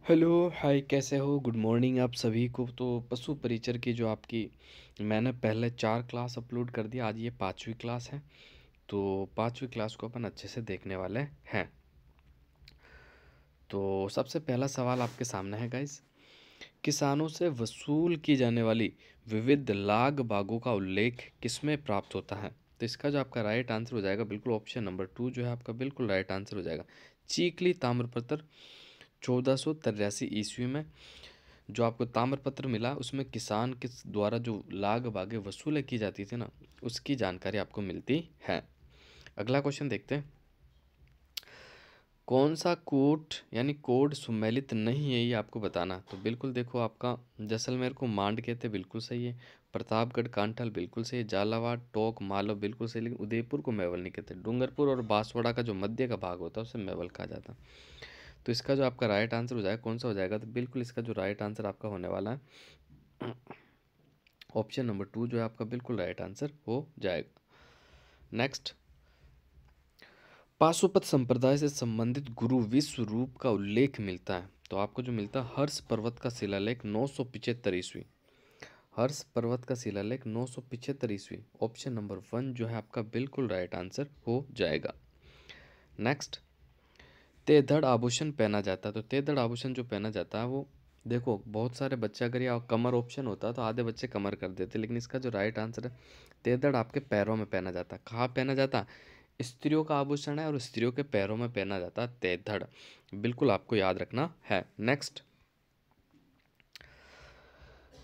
Hello, हाय, कैसे हो? Good morning आप सभी को। तो पशु परिचर की जो आपकी मैंने पहले 4 क्लास अपलोड कर दिया, आज ये 5वीं क्लास है। तो 5वीं क्लास को अपन अच्छे से देखने वाले हैं। तो सबसे पहला सवाल आपके सामने है गाइस। किसानों से वसूल की जाने वाली विविध लाग बागों का उल्लेख किसमें प्राप्त होता है? तो इसका जो आपका राइट आंसर हो जाएगा, बिल्कुल ऑप्शन नंबर 2 जो है आपका बिल्कुल राइट आंसर हो जाएगा। चीकली ताम्रपत्र 1483 ईस्वी में जो आपको ताम्रपत्र मिला, उसमें किसान के द्वारा जो लाग बागे वसूलें की जाती थी ना, उसकी जानकारी आपको मिलती है। अगला क्वेश्चन देखते हैं। कौन सा कोट यानी कोड सुमेलित नहीं है, ये आपको बताना। तो बिल्कुल देखो, आपका जैसलमेर को मांड कहते, बिल्कुल सही है। प्रतापगढ़ कांठल बिल्कुल सही है। झालावाड़ टोक मालव बिल्कुल सही, लेकिन उदयपुर को मेवल नहीं कहते। डूंगरपुर और बांसवाड़ा का जो मध्य का भाग होता है उसे मेवल कहा जाता है। तो इसका जो आपका राइट आंसर हो जाएगा, कौन सा हो जाएगा? तो बिल्कुल इसका जो राइट आंसर आपका होने वाला है ऑप्शन नंबर 2 जो है आपका बिल्कुल राइट आंसर हो जाएगा। नेक्स्ट, पाशुपत संप्रदाय से संबंधित गुरु विश्व रूप का उल्लेख मिलता है। तो आपको जो मिलता है, हर्ष पर्वत का शिलालेख 975 ईस्वी। हर्ष पर्वत का शिलालेख 975 ईस्वी, ऑप्शन नंबर 1 जो है आपका बिल्कुल राइट आंसर हो जाएगा। नेक्स्ट, तेधड़ आभूषण पहना जाता है। तो तेधड़ आभूषण जो पहना जाता है वो, देखो बहुत सारे बच्चे, अगर ये कमर ऑप्शन होता तो आधे बच्चे कमर कर देते, लेकिन इसका जो राइट आंसर है, तेधड़ आपके पैरों में पहना जाता है। कहाँ पहना जाता है? स्त्रियों का आभूषण है और स्त्रियों के पैरों में पहना जाता है तेधड़। बिल्कुल आपको याद रखना है। नेक्स्ट,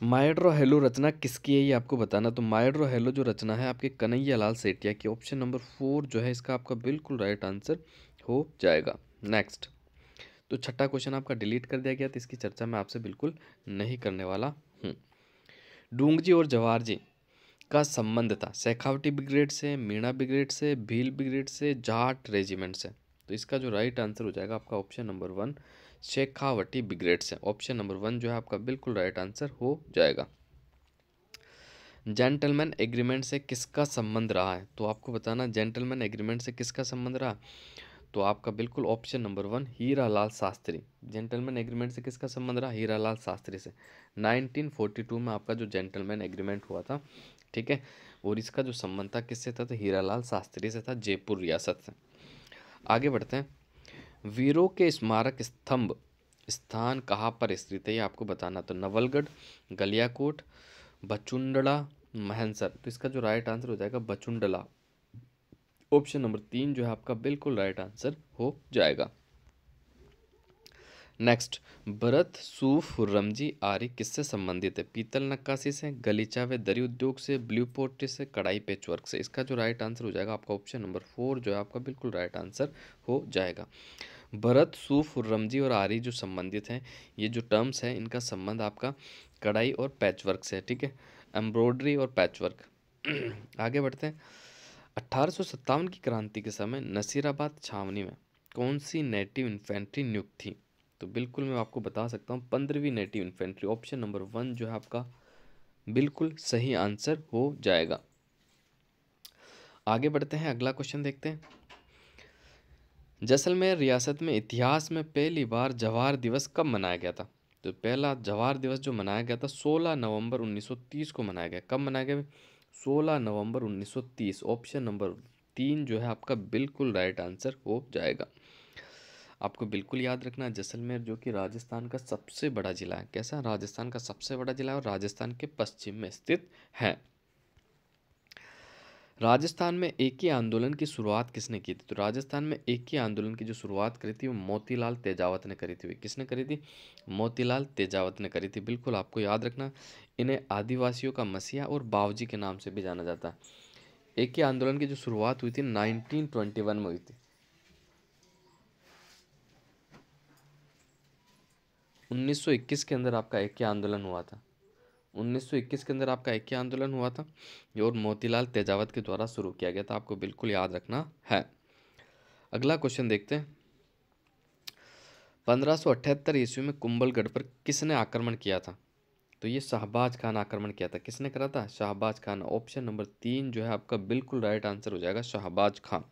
माइड्रो हेलो रचना किसकी है, ये आपको बताना। तो माइड्रो हेलो जो रचना है आपके कन्हैया लाल सेठिया की, ऑप्शन नंबर 4 जो है इसका आपका बिल्कुल राइट आंसर हो जाएगा। नेक्स्ट, तो छठा क्वेश्चन आपका डिलीट कर दिया गया, तो इसकी चर्चा मैं आपसे बिल्कुल नहीं करने वाला हूँ। डूंगजी और जवाहर जी का संबंध था शेखावटी ब्रिगेड से, मीणा ब्रिगेड से, भील ब्रिगेड से, जाट रेजिमेंट से। तो इसका जो राइट आंसर हो जाएगा आपका ऑप्शन नंबर 1 शेखावटी ब्रिगेड से। ऑप्शन नंबर 1 जो है आपका बिल्कुल राइट आंसर हो जाएगा। जेंटलमैन एग्रीमेंट से किसका संबंध रहा है? तो आपको बताना, जेंटलमैन एग्रीमेंट से किसका संबंध रहा। तो आपका बिल्कुल option number 1 Hiralal Shastri. Gentleman agreement से किसका संबंध रहा? हीरालाल शास्त्री से। 1942 में आपका जो जेंटलमैन एग्रीमेंट हुआ था, ठीक है, और इसका जो संबंध था किससे था? तो हीरालाल शास्त्री से था, जयपुर रियासत से। आगे बढ़ते हैं। वीरों के स्मारक स्तंभ स्थान कहाँ पर स्थित है, ये आपको बताना। तो नवलगढ़, गलियाकोट, बचुंडला, महनसर। तो इसका जो राइट आंसर हो जाएगा बचुंडला। ऑप्शन नंबर 3 जो है आपका बिल्कुल राइट आंसर हो जाएगा। नेक्स्ट, भरत सूफ रमजी आर्य किससे संबंधित है? पीतल नक्काशी से, गलीचा व दरी उद्योग से, ब्लू पोर्ट्री से, कढ़ाई पेचवर्क से। इसका जो राइट आंसर हो जाएगा आपका ऑप्शन नंबर 4 जो है आपका बिल्कुल राइट आंसर हो जाएगा। भरत सूफ रमजी और आर्य जो संबंधित हैं, ये जो टर्म्स हैं इनका संबंध आपका कढ़ाई और पैचवर्क से है, ठीक है, एम्ब्रॉयडरी और पैचवर्क। आगे बढ़ते हैं। 1857 की क्रांति के समय नसीराबाद छावनी में कौन सी नेटिव इन्फेंट्री नियुक्त थी? तो बिल्कुल मैं आपको बता सकता हूँ, 15वीं नेटिव इन्फेंट्री। ऑप्शन नंबर 1 जो है आपका बिल्कुल सही आंसर हो जाएगा। आगे बढ़ते हैं, अगला क्वेश्चन देखते हैं। जैसलमेर रियासत में इतिहास में पहली बार जवाहर दिवस कब मनाया गया था? तो पहला जवाहर दिवस जो मनाया गया था 16 नवंबर 1930 को मनाया गया। कब मनाया गया? 16 नवंबर 1930। ऑप्शन नंबर 3 जो है आपका बिल्कुल राइट आंसर हो जाएगा। आपको बिल्कुल याद रखना, जैसलमेर जो कि राजस्थान का सबसे बड़ा जिला है। कैसा? राजस्थान का सबसे बड़ा जिला है और राजस्थान के पश्चिम में स्थित है। राजस्थान में एकी आंदोलन की शुरुआत किसने की थी? तो राजस्थान में एकी आंदोलन की जो शुरुआत करी थी वो मोतीलाल तेजावत ने करी थी। किसने करी थी? मोतीलाल तेजावत ने करी थी। बिल्कुल आपको याद रखना, इन्हें आदिवासियों का मसीहा और बावजी के नाम से भी जाना जाता है। एकी आंदोलन की जो शुरुआत हुई थी 1921 में हुई थी। 1921 के अंदर आपका एकी आंदोलन हुआ था। 1921 के अंदर आपका एकी आंदोलन हुआ था और मोतीलाल तेजावत के द्वारा शुरू किया गया था। आपको बिल्कुल याद रखना है। अगला क्वेश्चन देखते हैं। 1578 ईस्वी में कुंभलगढ़ पर किसने आक्रमण किया था? तो ये शहबाज खान आक्रमण किया था। किसने करा था? शहबाज खान। ऑप्शन नंबर 3 जो है आपका बिल्कुल राइट आंसर हो जाएगा, शहबाज खान।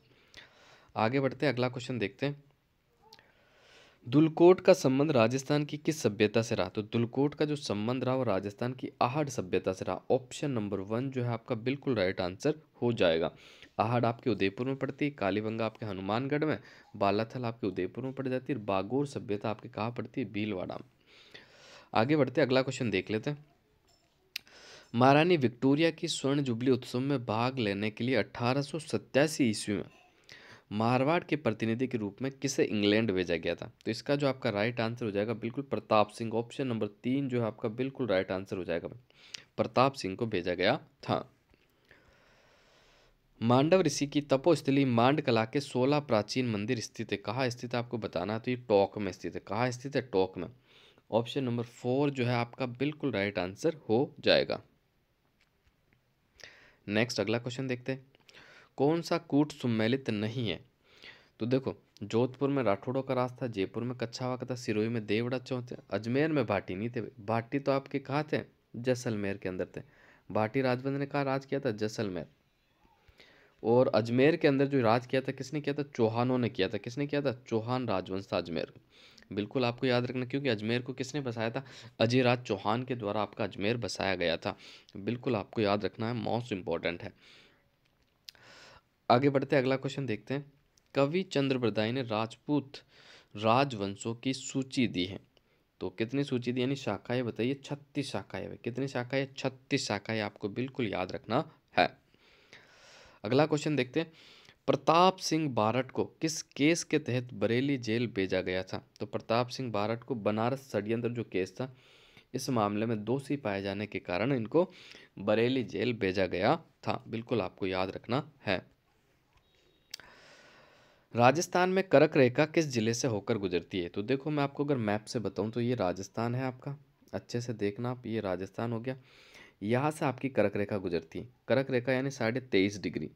आगे बढ़ते हैं, अगला क्वेश्चन देखते हैं। दुलकोट का संबंध राजस्थान की किस सभ्यता से रहा? तो दुलकोट का जो संबंध रहा वो राजस्थान की आहड़ सभ्यता से रहा। ऑप्शन नंबर 1 जो है आपका बिल्कुल राइट आंसर हो जाएगा। आहड़ आपके उदयपुर में पड़ती है, कालीबंगा आपके हनुमानगढ़ में, बालाथल आपके उदयपुर में पड़ जाती है, और बागोर सभ्यता आपके कहाँ पड़ती है? भीलवाड़ा में। आगे बढ़ते अगला क्वेश्चन देख लेते हैं। महारानी विक्टोरिया की स्वर्ण जुबली उत्सव में भाग लेने के लिए 1887 ईस्वी में मारवाड़ के प्रतिनिधि के रूप में किसे इंग्लैंड भेजा गया था? तो इसका जो आपका राइट आंसर हो जाएगा बिल्कुल प्रताप सिंह। ऑप्शन नंबर 3 जो है आपका बिल्कुल राइट आंसर हो जाएगा। प्रताप सिंह को भेजा गया था। मांडव ऋषि की तपोस्थली मांडकला के 16 प्राचीन मंदिर स्थित है। कहाँ स्थित है आपको बताना है, तो ये टोंक में स्थित है। कहाँ स्थित है? टोंक में। ऑप्शन नंबर 4 जो है आपका बिल्कुल राइट आंसर हो जाएगा। नेक्स्ट अगला क्वेश्चन देखते हैं। कौन सा कूट सम्मिलित नहीं है? तो देखो, जोधपुर में राठौड़ों का राज था, जयपुर में कच्छावा का था, सिरोही में देवड़ा चौथ थे, अजमेर में भाटी नहीं थे। भाटी तो आपके कहाँ थे? जैसलमेर के अंदर थे। भाटी राजवंश ने कहा राज किया था? जैसलमेर। और अजमेर के अंदर जो राज किया था किसने किया था? चौहानों ने किया था। किसने किया था? चौहान राजवंश था अजमेर। बिल्कुल आपको याद रखना, क्योंकि अजमेर को किसने बसाया था? अजयराज चौहान के द्वारा आपका अजमेर बसाया गया था। बिल्कुल आपको याद रखना है, मोस्ट इंपॉर्टेंट है। आगे बढ़ते अगला क्वेश्चन देखते हैं। कवि चंद्र बरदाई ने राजपूत राजवंशों की सूची दी है। तो कितनी सूची दी, यानी शाखाएं बताइए? 36 शाखाएं है। कितनी शाखाएं? 36 शाखाएं आपको बिल्कुल याद रखना है। अगला क्वेश्चन देखते हैं। प्रताप सिंह बारठ को किस केस के तहत बरेली जेल भेजा गया था? तो प्रताप सिंह बारठ को बनारस षड्यंत्र जो केस था, इस मामले में दोषी पाए जाने के कारण इनको बरेली जेल भेजा गया था। बिल्कुल आपको याद रखना है। राजस्थान में करक रेखा किस जिले से होकर गुजरती है? तो देखो, मैं आपको अगर मैप से बताऊं तो ये राजस्थान है आपका। अच्छे से देखना आप, ये राजस्थान हो गया। यहाँ से आपकी करक रेखा गुजरती है। करक रेखा यानी 23.5 डिग्री,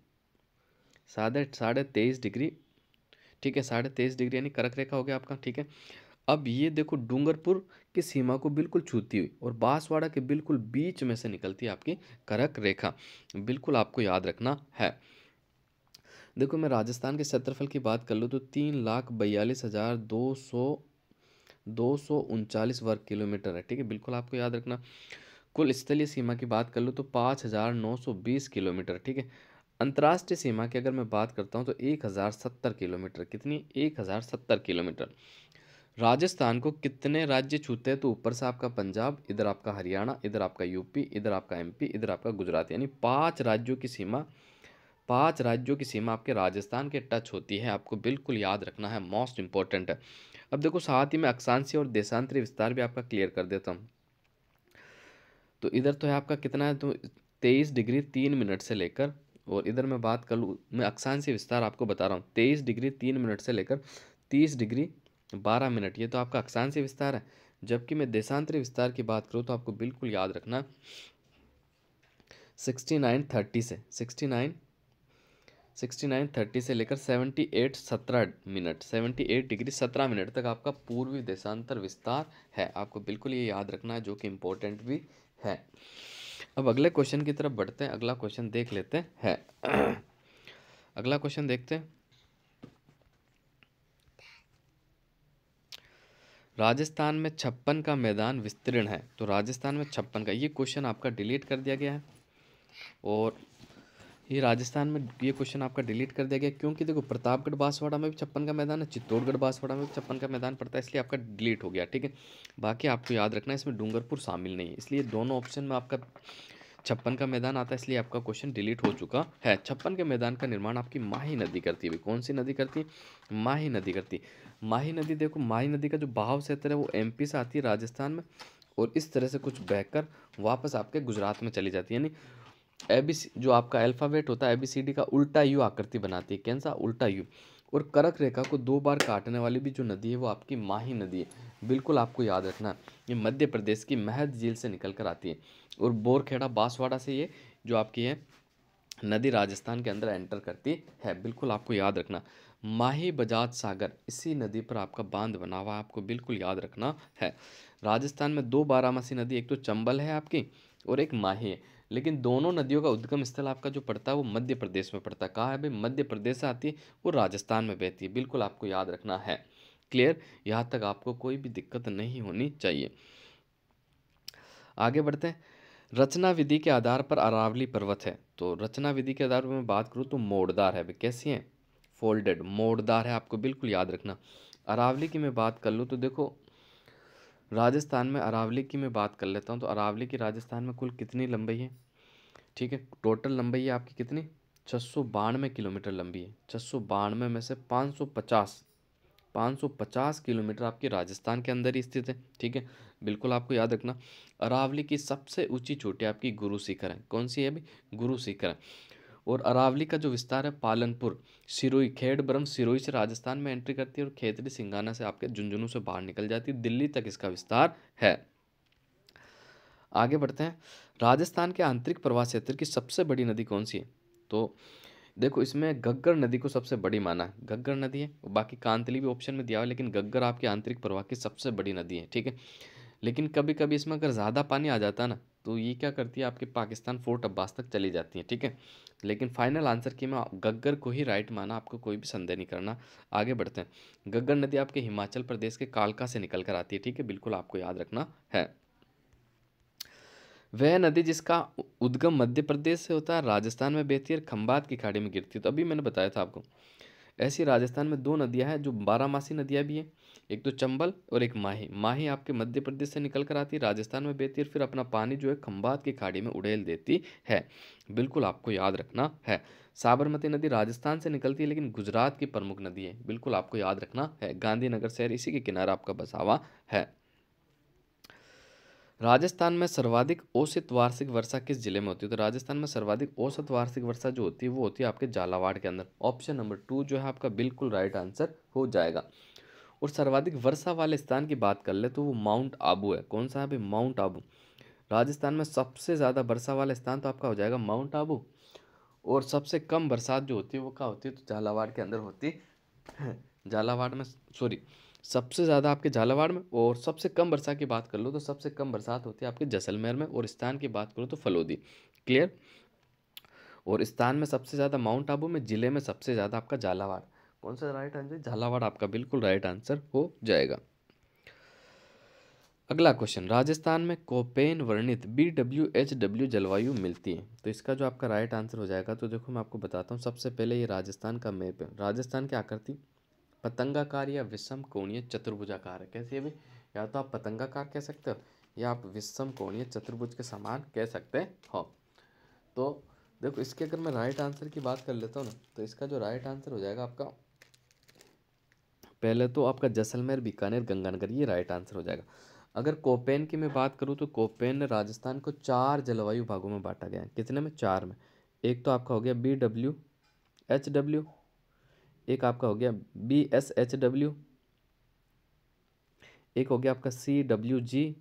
साढ़े तेईस डिग्री। ठीक है, 23.5 डिग्री यानी करक रेखा हो गया आपका। ठीक है, अब ये देखो, डूंगरपुर की सीमा को बिल्कुल छूती हुई और बांसवाड़ा के बिल्कुल बीच में से निकलती है आपकी करक रेखा। बिल्कुल आपको याद रखना है। देखो, मैं राजस्थान के क्षेत्रफल की बात कर लूँ तो 3,42,239 वर्ग किलोमीटर है। ठीक है, बिल्कुल आपको याद रखना। कुल स्थलीय सीमा की बात कर लूँ तो 5,920 किलोमीटर। ठीक है, अंतर्राष्ट्रीय सीमा की अगर मैं बात करता हूँ तो 1,070 किलोमीटर। कितनी? 1,070 किलोमीटर। राजस्थान को कितने राज्य छूते हैं? तो ऊपर से आपका पंजाब, इधर आपका हरियाणा, इधर आपका यूपी, इधर आपका एमपी, इधर आपका गुजरात, यानी 5 राज्यों की सीमा आपके राजस्थान के टच होती है। आपको बिल्कुल याद रखना है, मोस्ट इंपॉर्टेंट है। अब देखो, साथ ही में अक्षांशीय और देशांतरीय विस्तार भी आपका क्लियर कर देता हूँ। तो इधर तो है आपका कितना है? तो 23 डिग्री 3 मिनट से लेकर, और इधर मैं बात कर लूँ, मैं अक्षांशीय विस्तार आपको बता रहा हूँ, 23 डिग्री 3 मिनट से लेकर 30 डिग्री 12 मिनट, ये तो आपका अक्षांशीय विस्तार है। जबकि मैं देशांतरीय विस्तार की बात करूँ तो आपको बिल्कुल याद रखना 69 30 से लेकर 78 डिग्री 17 मिनट तक आपका पूर्वी देशांतर विस्तार है। आपको बिल्कुल ये याद रखना है, जो कि इम्पोर्टेंट भी है। अब अगले क्वेश्चन की तरफ बढ़ते हैं। अगला क्वेश्चन देख लेते हैं। अगला क्वेश्चन देखते हैं। राजस्थान में 56 का मैदान विस्तीर्ण है। तो राजस्थान में 56 का, ये क्वेश्चन आपका डिलीट कर दिया गया है। और ये राजस्थान में ये क्वेश्चन आपका डिलीट कर दिया गया, क्योंकि देखो, प्रतापगढ़ बांसवाड़ा में भी 56 का मैदान है, चित्तौड़गढ़ बांसवाड़ा में भी 56 का मैदान पड़ता है, इसलिए आपका डिलीट हो गया। ठीक है, बाकी आपको याद रखना है, इसमें डूंगरपुर शामिल नहीं है, इसलिए दोनों ऑप्शन में आपका 56 का मैदान आता है, इसलिए आपका क्वेश्चन डिलीट हो चुका है। 56 के मैदान का निर्माण आपकी माही नदी करती है। कौन सी नदी करती है? माही नदी करती है। माही नदी, देखो, माही नदी का जो बहाव क्षेत्र है वो एमपी से आती है राजस्थान में, और इस तरह से कुछ बहकर वापस आपके गुजरात में चली जाती है। यानी एबीसी जो आपका अल्फ़ाबेट होता है एबीसीडी का उल्टा यू आकृति बनाती है। कैसा? उल्टा यू। और करक रेखा को 2 बार काटने वाली भी जो नदी है वो आपकी माही नदी है। बिल्कुल आपको याद रखना है, ये मध्य प्रदेश की महद झील से निकल कर आती है, और बोरखेड़ा बांसवाड़ा से ये जो आपकी है नदी राजस्थान के अंदर एंटर करती है। बिल्कुल आपको याद रखना। माही बजाज सागर, इसी नदी पर आपका बांध बना हुआ है, आपको बिल्कुल याद रखना है। राजस्थान में 2 बारामासी नदी, एक तो चंबल है आपकी और एक माही है, लेकिन दोनों नदियों का उद्गम स्थल आपका जो पड़ता है वो मध्य प्रदेश में पड़ता है। कहाँ है भाई? मध्य प्रदेश से आती है और राजस्थान में बहती है। बिल्कुल आपको याद रखना है। क्लियर, यहाँ तक आपको कोई भी दिक्कत नहीं होनी चाहिए। आगे बढ़ते हैं। रचना विधि के आधार पर अरावली पर्वत है, तो रचना विधि के आधार पर मैं बात करूँ तो मोड़दार है। अभी कैसी है? फोल्डेड, मोड़दार है, आपको बिल्कुल याद रखना। अरावली की मैं बात कर लूँ तो देखो, राजस्थान में अरावली की मैं बात कर लेता हूँ, तो अरावली की राजस्थान में कुल कितनी लंबाई है? ठीक है, टोटल लंबाई है आपकी कितनी? 692 किलोमीटर लंबी है। 692 में से 550 किलोमीटर आपके राजस्थान के अंदर ही स्थित है। ठीक है, बिल्कुल आपको याद रखना। अरावली की सबसे ऊंची चोटी आपकी गुरु शिखर है। कौन सी है अभी? गुरु शिखर है। और अरावली का जो विस्तार है पालनपुर, सिरोही, खेड़ ब्रह्म सिरोही से राजस्थान में एंट्री करती है और खेतड़ी सिंगाना से आपके झुंझुनू से बाहर निकल जाती है। दिल्ली तक इसका विस्तार है। आगे बढ़ते हैं। राजस्थान के आंतरिक प्रवाह क्षेत्र की सबसे बड़ी नदी कौन सी है? तो देखो, इसमें घग्गर नदी को सबसे बड़ी माना है। घग्गर नदी है, बाकी कांतली भी ऑप्शन में दिया हुआ है, लेकिन घग्गर आपके आंतरिक प्रवाह की सबसे बड़ी नदी है। ठीक है, लेकिन कभी कभी इसमें अगर ज़्यादा पानी आ जाता है ना, तो ये क्या करती है, आपके पाकिस्तान फोर्ट अब्बास तक चली जाती है। ठीक है, लेकिन फाइनल आंसर की मैं घग्गर को ही राइट माना, आपको कोई भी संदेह नहीं करना। आगे बढ़ते हैं। घग्गर नदी आपके हिमाचल प्रदेश के कालका से निकल कर आती है। ठीक है, बिल्कुल आपको याद रखना है। वह नदी जिसका उद्गम मध्य प्रदेश से होता है, राजस्थान में बहती है और खंबात की खाड़ी में गिरती है। तो अभी मैंने बताया था आपको, ऐसी राजस्थान में दो नदियां हैं जो बारहमासी नदियां भी हैं। एक तो चंबल और एक माही। माही आपके मध्य प्रदेश से निकल कर आती है, राजस्थान में बहती है, फिर अपना पानी जो है खंबात की खाड़ी में उड़ेल देती है। बिल्कुल आपको याद रखना है। साबरमती नदी राजस्थान से निकलती है, लेकिन गुजरात की प्रमुख नदी है। बिल्कुल आपको याद रखना है। गांधीनगर शहर इसी के किनारे आपका बसा हुआ है। राजस्थान में सर्वाधिक औसत वार्षिक वर्षा किस जिले में होती है? तो राजस्थान में सर्वाधिक औसत वार्षिक वर्षा जो होती है वो होती है आपके झालावाड़ के अंदर। ऑप्शन नंबर 2 जो है आपका बिल्कुल राइट आंसर हो जाएगा। और सर्वाधिक वर्षा वाले स्थान की बात कर ले तो वो माउंट आबू है। कौन सा है भाई? माउंट आबू। राजस्थान में सबसे ज़्यादा वर्षा वाला स्थान तो आपका हो जाएगा माउंट आबू। और सबसे कम बरसात जो होती है वो क्या होती है? तो झालावाड़ के अंदर होती है। झालावाड़ में, सॉरी, सबसे ज़्यादा आपके झालावाड़ में। और सबसे कम बरसात की बात कर लो तो सबसे कम बरसात होती है आपके जैसलमेर में। और स्थान की बात करो तो फलोदी। क्लियर। और स्थान में सबसे ज़्यादा माउंट आबू में, जिले में सबसे ज़्यादा आपका झालावाड़। कौन सा राइट आंसर? झालावाड़ आपका बिल्कुल राइट आंसर हो जाएगा। अगला क्वेश्चन, राजस्थान में कोपेन वर्णित BWHW जलवायु मिलती है। तो इसका जो आपका राइट आंसर हो जाएगा, तो देखो मैं आपको बताता हूँ। सबसे पहले ये राजस्थान का मैप है। राजस्थान की आकृति पतंगाकार या विषम कोणीय चतुर्भुजाकार है। कैसी है भी? या तो आप पतंगाकार कह सकते हो या आप विषम कोणीय चतुर्भुज के समान कह सकते हो। तो देखो, इसके अगर मैं राइट आंसर की बात कर लेता हूँ ना, तो इसका जो राइट आंसर हो जाएगा आपका, पहले तो आपका जैसलमेर, बीकानेर, गंगानगर, ये राइट आंसर हो जाएगा। अगर कोपेन की मैं बात करूँ तो कोपेन ने राजस्थान को 4 जलवायु भागों में बांटा गया है। कितने में? 4 में। एक तो आपका हो गया BWHW, एक आपका हो गया BSHW, एक हो गया आपका CWG,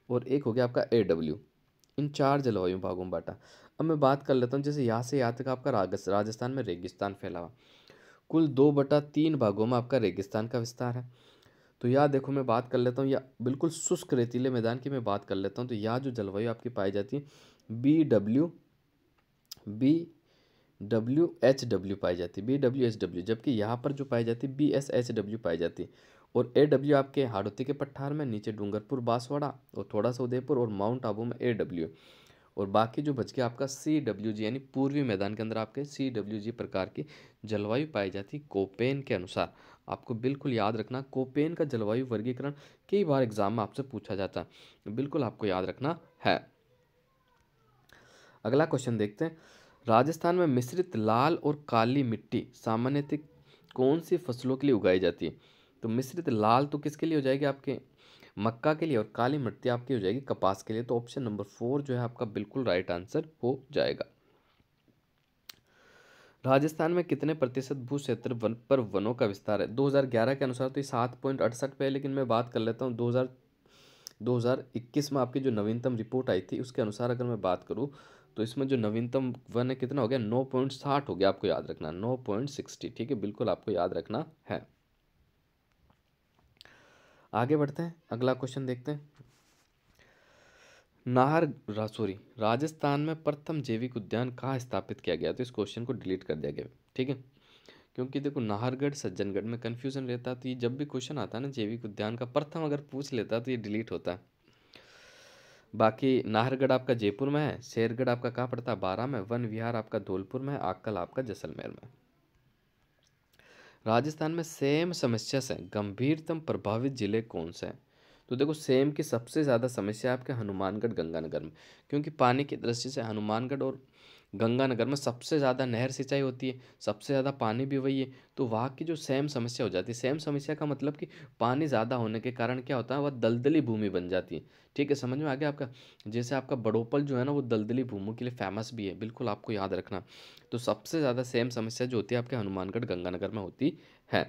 और एक हो गया आपका AW। इन 4 जलवायु भागों में बांटा। अब मैं बात कर लेता हूँ, जैसे यहाँ से यहाँ तक आपका राजस्थान में रेगिस्तान फैला हुआ। कुल 2/3 भागों में आपका रेगिस्तान का विस्तार है। तो यहाँ देखो मैं बात कर लेता हूँ, या बिल्कुल शुष्क रेतीले मैदान की मैं बात कर लेता हूँ, तो यहाँ जो जलवायु आपकी पाई जाती है BWHW पाई जाती है, BWHW, जबकि यहाँ पर जो पाई जाती है BSHW पाई जाती है। और AW आपके हाड़ौती के पठार में, नीचे डूंगरपुर, बांसवाड़ा और थोड़ा सा उदयपुर, और माउंट आबू में AW। और बाकी जो बच गया आपका CWG, यानी पूर्वी मैदान के अंदर आपके CWG प्रकार की जलवायु पाई जाती कोपेन के अनुसार। आपको बिल्कुल याद रखना, कोपेन का जलवायु वर्गीकरण कई बार एग्जाम में आपसे पूछा जाता है, बिल्कुल आपको याद रखना है। अगला क्वेश्चन देखते हैं। राजस्थान में मिश्रित लाल और काली मिट्टी सामान्यतः कौन सी फसलों के लिए उगाई जाती है? तो मिश्रित लाल तो किसके लिए हो जाएगी? आपके मक्का के लिए। और काली मिट्टी आपकी हो जाएगी कपास के लिए। तो ऑप्शन नंबर 4 जो है आपका बिल्कुल राइट आंसर हो जाएगा। राजस्थान में कितने प्रतिशत भू क्षेत्र पर वनों का विस्तार है? 2011 के अनुसार तो ये 7.68 पे है, लेकिन मैं बात कर लेता हूँ 2021 में आपकी जो नवीनतम रिपोर्ट आई थी उसके अनुसार अगर मैं बात करूँ, तो इसमें जो नवीनतम वन है कितना हो गया? 9.60 हो गया। आपको याद रखना 9.60। ठीक है, बिल्कुल आपको याद रखना है। आगे बढ़ते हैं, अगला क्वेश्चन देखते हैं। राजस्थान में प्रथम जैविक उद्यान कहाँ स्थापित किया गया? तो इस क्वेश्चन को डिलीट कर दिया गया। ठीक है, क्योंकि देखो नाहरगढ़ सज्जनगढ़ में कन्फ्यूजन रहता है, तो ये जब भी क्वेश्चन आता है ना जैविक उद्यान का प्रथम अगर पूछ लेता है तो ये डिलीट होता है। बाकी नाहरगढ़ आपका जयपुर में है, शेरगढ़ आपका कहाँ पड़ता है, बारां में, वन विहार आपका धौलपुर में है, आक्कल आपका जैसलमेर में। राजस्थान में सेम समस्या से गंभीरतम प्रभावित जिले कौन से हैं? तो देखो सेम की सबसे ज़्यादा समस्या है आपके हनुमानगढ़ गंगानगर में, क्योंकि पानी की दृष्टि से हनुमानगढ़ और गंगानगर में सबसे ज़्यादा नहर सिंचाई होती है, सबसे ज़्यादा पानी भी वही है, तो वहाँ की जो सेम समस्या हो जाती है। सेम समस्या का मतलब कि पानी ज़्यादा होने के कारण क्या होता है, वह दलदली भूमि बन जाती है। ठीक है, समझ में आ गया आपका। जैसे आपका बड़ोपल जो है ना वो दलदली भूमि के लिए फेमस भी है, बिल्कुल आपको याद रखना। तो सबसे ज़्यादा सेम समस्या जो होती है आपके हनुमानगढ़ गंगानगर में होती है।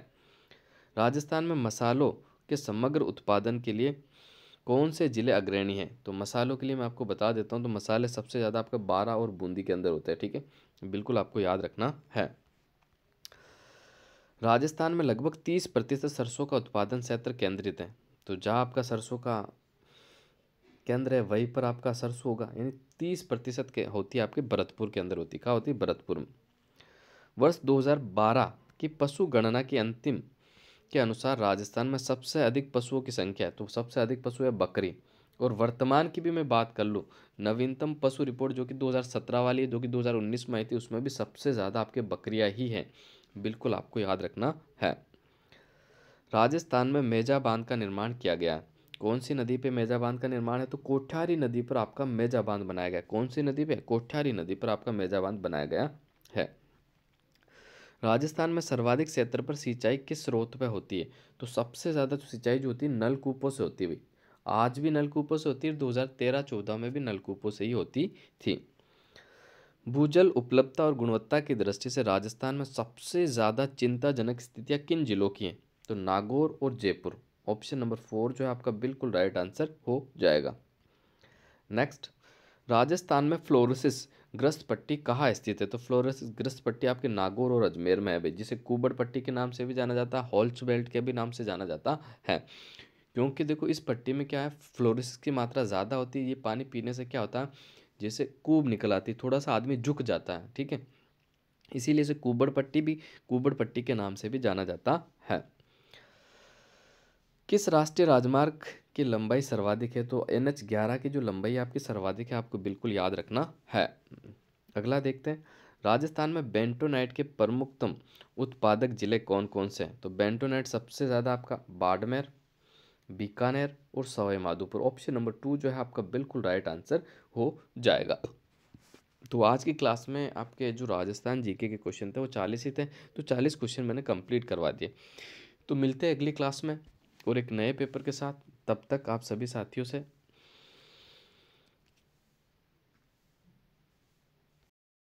राजस्थान में मसालों के समग्र उत्पादन के लिए कौन से जिले अग्रणी हैं? तो मसालों के लिए मैं आपको बता देता हूँ, तो मसाले सबसे ज़्यादा आपका बारां और बूंदी के अंदर होते हैं। ठीक है, बिल्कुल आपको याद रखना है। राजस्थान में लगभग 30% सरसों का उत्पादन क्षेत्र केंद्रित है, तो जहाँ आपका सरसों का केंद्र है वहीं पर आपका सरसों होगा, यानी 30% के होती है आपके भरतपुर के अंदर होती है। कहाँ होती है? भरतपुर में। वर्ष 2012 की पशु गणना की अंतिम के अनुसार राजस्थान में सबसे अधिक पशुओं की संख्या है, तो सबसे अधिक पशु है बकरी। और वर्तमान की भी मैं बात कर लूँ, नवीनतम पशु रिपोर्ट जो कि 2017 वाली है, जो कि 2019 में आई थी, उसमें भी सबसे ज़्यादा आपके बकरियाँ ही हैं, बिल्कुल आपको याद रखना है। राजस्थान में मेजा बांध का निर्माण किया गया है, कौन सी नदी पे मेजा बांध का निर्माण है? तो कोठारी नदी पर आपका मेजा बांध बनाया गया। कौन सी नदी पे? कोठारी नदी पर आपका मेजा बांध बनाया गया है। राजस्थान में सर्वाधिक क्षेत्र पर सिंचाई किस स्रोत पे होती है? तो सबसे ज़्यादा जो सिंचाई जो होती है नलकूपों से होती है भाई। आज भी नलकूपों से होती है, 2013-14 में भी नलकूपों से ही होती थी। भूजल उपलब्धता और गुणवत्ता की दृष्टि से राजस्थान में सबसे ज़्यादा चिंताजनक स्थितियाँ किन जिलों की हैं? तो नागौर और जयपुर। ऑप्शन नंबर 4 जो है आपका बिल्कुल राइट आंसर हो जाएगा। नेक्स्ट, राजस्थान में फ्लोरोसिस ग्रस्त पट्टी कहाँ स्थित है? तो फ्लोरोसिस ग्रस्त पट्टी आपके नागौर और अजमेर में है भाई, जिसे कुबड़ पट्टी के नाम से भी जाना जाता है, हॉल्च बेल्ट के भी नाम से जाना जाता है। क्योंकि देखो इस पट्टी में क्या है, फ्लोरोसिस की मात्रा ज़्यादा होती है। ये पानी पीने से क्या होता है, जैसे कूब निकल आती है, थोड़ा सा आदमी झुक जाता है। ठीक है, इसीलिए इसे कुबड़ पट्टी के नाम से भी जाना जाता है। किस राष्ट्रीय राजमार्ग की लंबाई सर्वाधिक है? तो NH11 की जो लंबाई आपकी सर्वाधिक है, आपको बिल्कुल याद रखना है। अगला देखते हैं, राजस्थान में बेंटोनाइट के प्रमुखतम उत्पादक जिले कौन कौन से हैं? तो बेंटोनाइट सबसे ज़्यादा आपका बाड़मेर, बीकानेर और सवाई माधोपुर। ऑप्शन नंबर 2 जो है आपका बिल्कुल राइट आंसर हो जाएगा। तो आज की क्लास में आपके जो राजस्थान जीके के क्वेश्चन थे वो 40 ही थे, तो 40 क्वेश्चन मैंने कंप्लीट करवा दिए। तो मिलते हैं अगली क्लास में और एक नए पेपर के साथ। तब तक आप सभी साथियों से